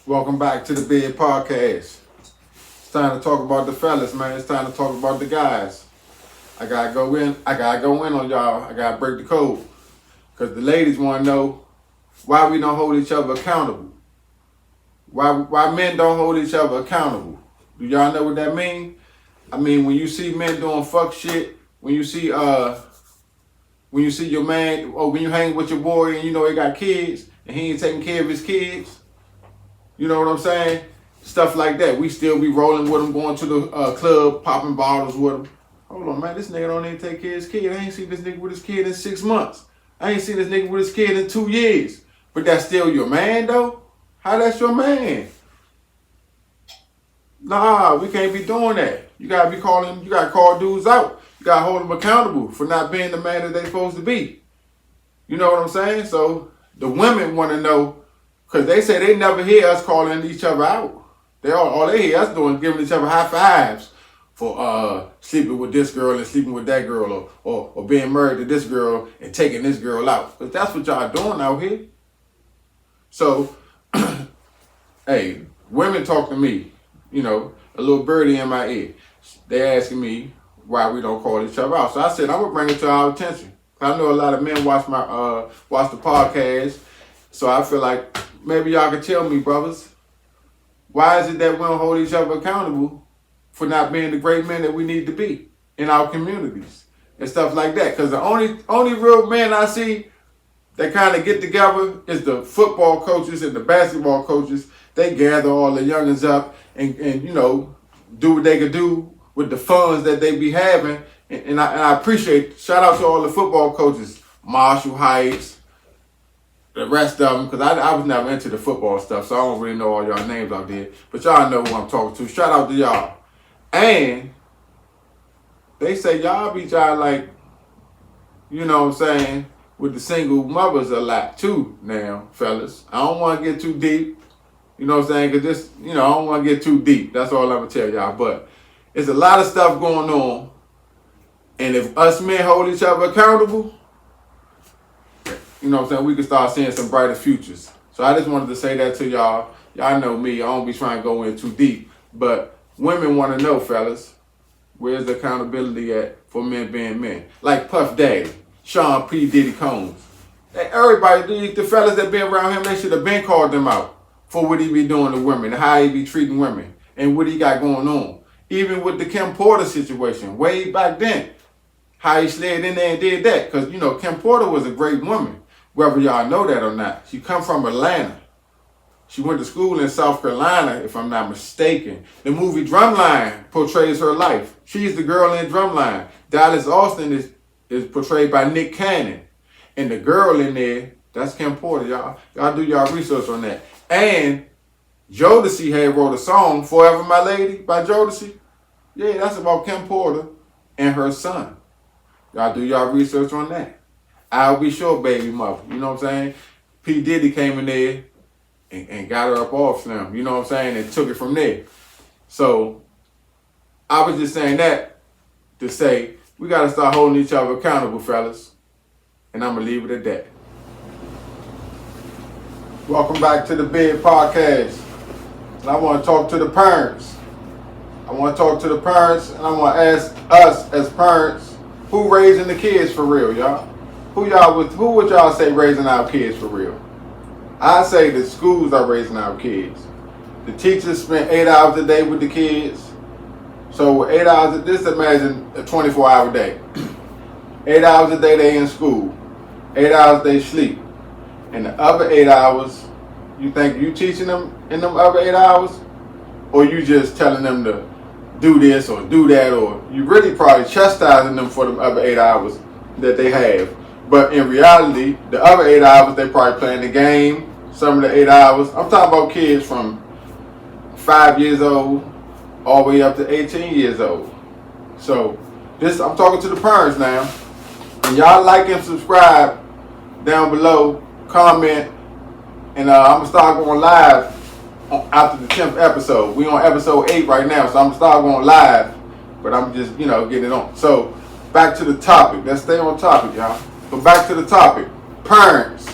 Welcome back to the Big Podcast. It's time to talk about the fellas, man. It's time to talk about the guys. I gotta go in. I gotta go in on y'all. I gotta break the code. Cause the ladies wanna know why we don't hold each other accountable. Why men don't hold each other accountable. Do y'all know what that mean? I mean, when you see men doing fuck shit, when you see your man, or when you hang with your boy and you know he got kids and he ain't taking care of his kids, you know what I'm saying? Stuff like that. We still be rolling with him, going to the club, popping bottles with him. Hold on, man. This nigga don't even take care of his kid. I ain't seen this nigga with his kid in 6 months. I ain't seen this nigga with his kid in 2 years. But that's still your man, though? How that's your man? Nah, we can't be doing that. You gotta call dudes out. You gotta hold them accountable for not being the man that they supposed to be. You know what I'm saying? So the women want to know, because they say they never hear us calling each other out. All they hear us doing is giving each other high fives for sleeping with this girl and sleeping with that girl, or being married to this girl and taking this girl out. But that's what y'all doing out here. So, hey, women talk to me, you know, a little birdie in my ear. They asking me why we don't call each other out. So I said, I'm going to bring it to our attention. I know a lot of men watch the podcast. So I feel like maybe y'all can tell me, brothers, why is it that we don't hold each other accountable for not being the great men that we need to be in our communities and stuff like that? Because the only real men I see that kind of get together is the football coaches and the basketball coaches. They gather all the youngins up and you know, do what they could do with the funds that they be having. And I appreciate, shout out to all the football coaches, Marshall Heights, the rest of them, because I was never into the football stuff, so I don't really know all y'all names out there. But y'all know who I'm talking to. Shout out to y'all. And they say y'all be trying, like, you know what I'm saying, with the single mothers a lot too now, fellas. I don't want to get too deep. You know what I'm saying? Because this, you know, I don't want to get too deep. That's all I'm going to tell y'all. But there's a lot of stuff going on. And if us men hold each other accountable, you know what I'm saying, we can start seeing some brighter futures. So I just wanted to say that to y'all. Y'all know me. I don't be trying to go in too deep. But women want to know, fellas, where's the accountability at for men being men? Like Puff Daddy, Sean P. Diddy Combs. Everybody, the fellas that been around him, they should have been called them out for what he be doing to women, how he be treating women, and what he got going on. Even with the Kim Porter situation, way back then, how he slid in there and did that. Because, you know, Kim Porter was a great woman, whether y'all know that or not. She come from Atlanta. She went to school in South Carolina, if I'm not mistaken. The movie Drumline portrays her life. She's the girl in Drumline. Dallas Austin is portrayed by Nick Cannon. And the girl in there, that's Kim Porter, y'all. Y'all do y'all research on that. And Jodeci had wrote a song, Forever My Lady, by Jodeci. Yeah, that's about Kim Porter and her son. Y'all do y'all research on that. I'll be sure, baby mother. You know what I'm saying? P. Diddy came in there and got her up off Slim. You know what I'm saying? And took it from there. So I was just saying that to say we got to start holding each other accountable, fellas. And I'm going to leave it at that. Welcome back to the Big Podcast. And I want to talk to the parents. I want to talk to the parents, and I want to ask us as parents, who raising the kids for real, y'all? Who would y'all say raising our kids for real? I say the schools are raising our kids. The teachers spend 8 hours a day with the kids. So 8 hours, just imagine a 24-hour day. 8 hours a day they in school. 8 hours they sleep. And the other 8 hours, you think you teaching them in them other 8 hours? Or you just telling them to do this or do that, or you really probably chastising them for the other 8 hours that they have. But in reality, the other 8 hours, they probably playing the game. Some of the 8 hours, I'm talking about kids from 5 years old all the way up to 18 years old. So I'm talking to the parents now. And y'all like and subscribe down below, comment, and I'm going to start going live after the 10th episode. We on episode 8 right now, so I'm going to start going live, but I'm just, getting it on. So back to the topic. Let's stay on topic, y'all. So back to the topic. Parents,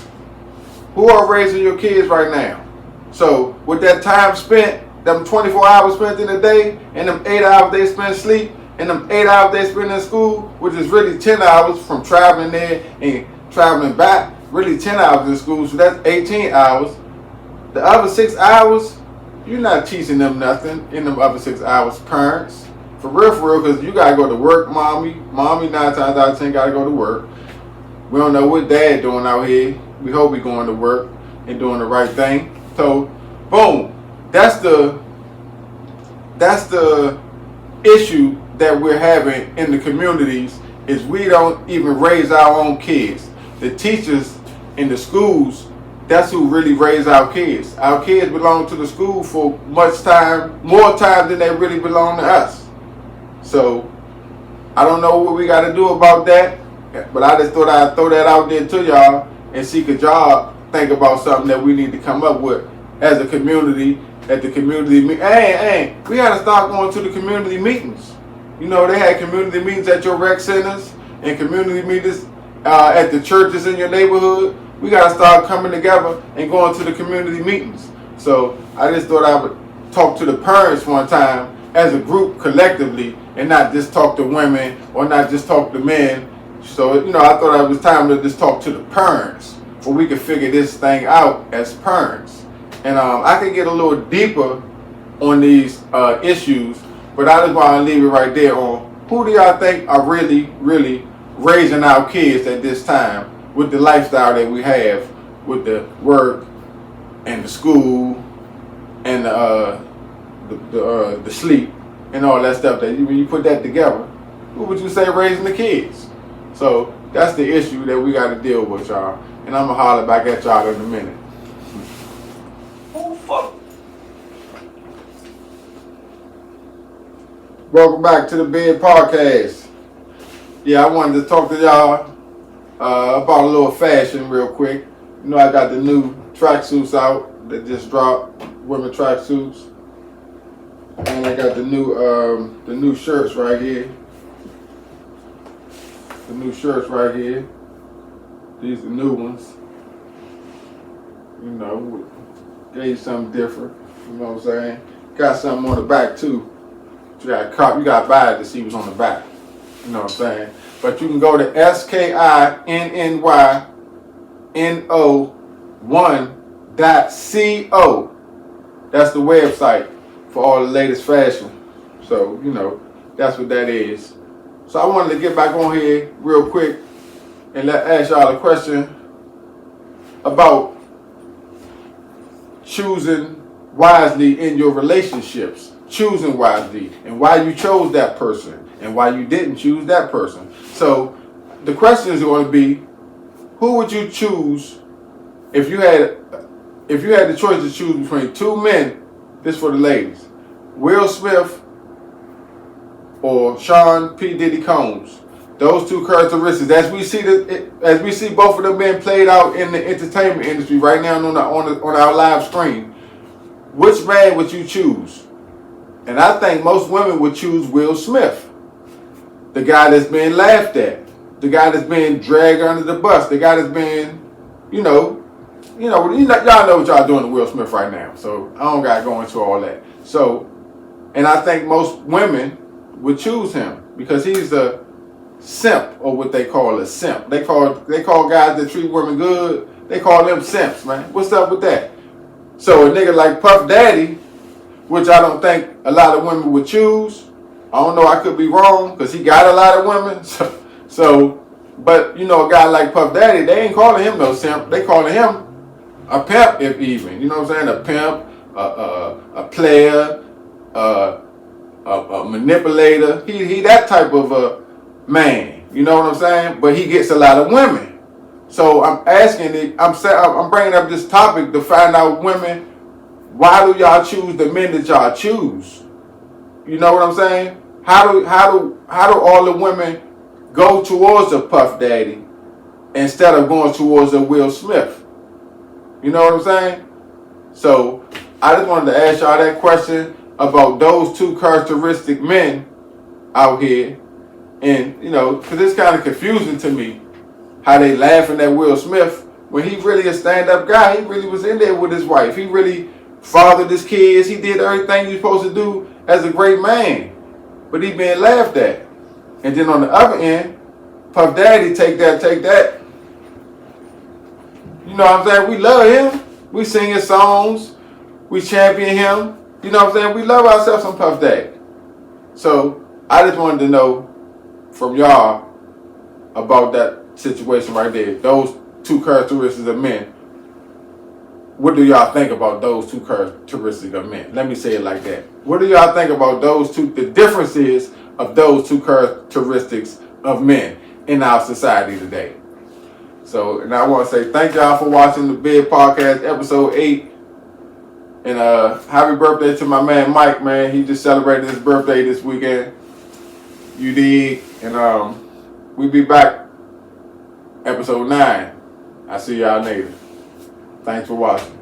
who are raising your kids right now? So with that time spent, them 24 hours spent in a day, and them 8 hours they spend sleep, and them 8 hours they spend in school, which is really 10 hours from traveling there and traveling back, really 10 hours in school, so that's 18 hours. The other 6 hours, you're not teaching them nothing in them other 6 hours, parents. For real, because you gotta go to work, mommy. Mommy 9 times out of 10 gotta go to work. We don't know what dad doing out here. We hope he going to work and doing the right thing. So, boom. That's the issue that we're having in the communities, is we don't even raise our own kids. The teachers in the schools, that's who really raise our kids. Our kids belong to the school for much time, more time than they really belong to us. So, I don't know what we got to do about that, but I just thought I'd throw that out there to y'all and see could y'all think about something that we need to come up with as a community, at the community meeting. Hey, we got to start going to the community meetings. You know, they had community meetings at your rec centers and community meetings at the churches in your neighborhood. We got to start coming together and going to the community meetings. So I just thought I would talk to the parents one time as a group collectively, and not just talk to women or not just talk to men. So, you know, I thought it was time to just talk to the parents, so we could figure this thing out as parents. And I could get a little deeper on these issues, but I just want to leave it right there on who do y'all think are really, really raising our kids at this time with the lifestyle that we have, with the work and the school and the sleep and all that stuff. That when you put that together, who would you say raising the kids? So that's the issue that we got to deal with, y'all. And I'm gonna holler back at y'all in a minute. Oh fuck! Welcome back to the Big Podcast. Yeah, I wanted to talk to y'all about a little fashion real quick. You know, I got the new tracksuits out that just dropped, women tracksuits. And I got the new shirts right here. The new shirts right here. These are the new ones. You know, gave you something different. You know what I'm saying? Got something on the back too. You gotta buy it to see what's on the back. You know what I'm saying? But you can go to SKINNYNO1.co. That's the website for all the latest fashion. So, you know, that's what that is. So I wanted to get back on here real quick and ask y'all a question about choosing wisely in your relationships. Choosing wisely, and why you chose that person and why you didn't choose that person. So the question is going to be, who would you choose if you had the choice to choose between two men? This for the ladies: Will Smith or Sean P. Diddy Combs. Those two characteristics, as we see both of them being played out in the entertainment industry right now on our live screen, which man would you choose? And I think most women would choose Will Smith, the guy that's being laughed at, the guy that's being dragged under the bus, the guy that's being, y'all know what y'all doing to Will Smith right now. So I don't gotta go into all that. So, and I think most women would choose him because he's a simp, or what they call a simp. They call guys that treat women good, they call them simps, man. What's up with that? So a nigga like Puff Daddy, which I don't think a lot of women would choose. I don't know, I could be wrong, because he got a lot of women. But you know, a guy like Puff Daddy, they ain't calling him no simp. They calling him a pimp, if even. You know what I'm saying? A pimp, a player, a manipulator. He that type of a man. You know what I'm saying? But he gets a lot of women. So I'm I'm bringing up this topic to find out, women, why do y'all choose the men that y'all choose? You know what I'm saying? How do all the women go towards a Puff Daddy instead of going towards a Will Smith? You know what I'm saying? So I just wanted to ask y'all that question about those two characteristic men out here. And, you know, because it's kind of confusing to me how they laughing at Will Smith when he really a stand-up guy. He really was in there with his wife. He really fathered his kids. He did everything you're supposed to do as a great man. But he being laughed at. And then on the other end, Puff Daddy, take that. You know what I'm saying? We love him. We sing his songs. We champion him. You know what I'm saying? We love ourselves some Puff Daddy. So I just wanted to know from y'all about that situation right there. Those two characteristics of men. What do y'all think about those two characteristics of men? Let me say it like that. What do y'all think about those two, the differences of those two characteristics of men in our society today? So, and I want to say thank y'all for watching the Big Podcast, episode 8. And happy birthday to my man Mike, man. He just celebrated his birthday this weekend. You dig? And we be back, episode 9. I see y'all later. Thanks for watching.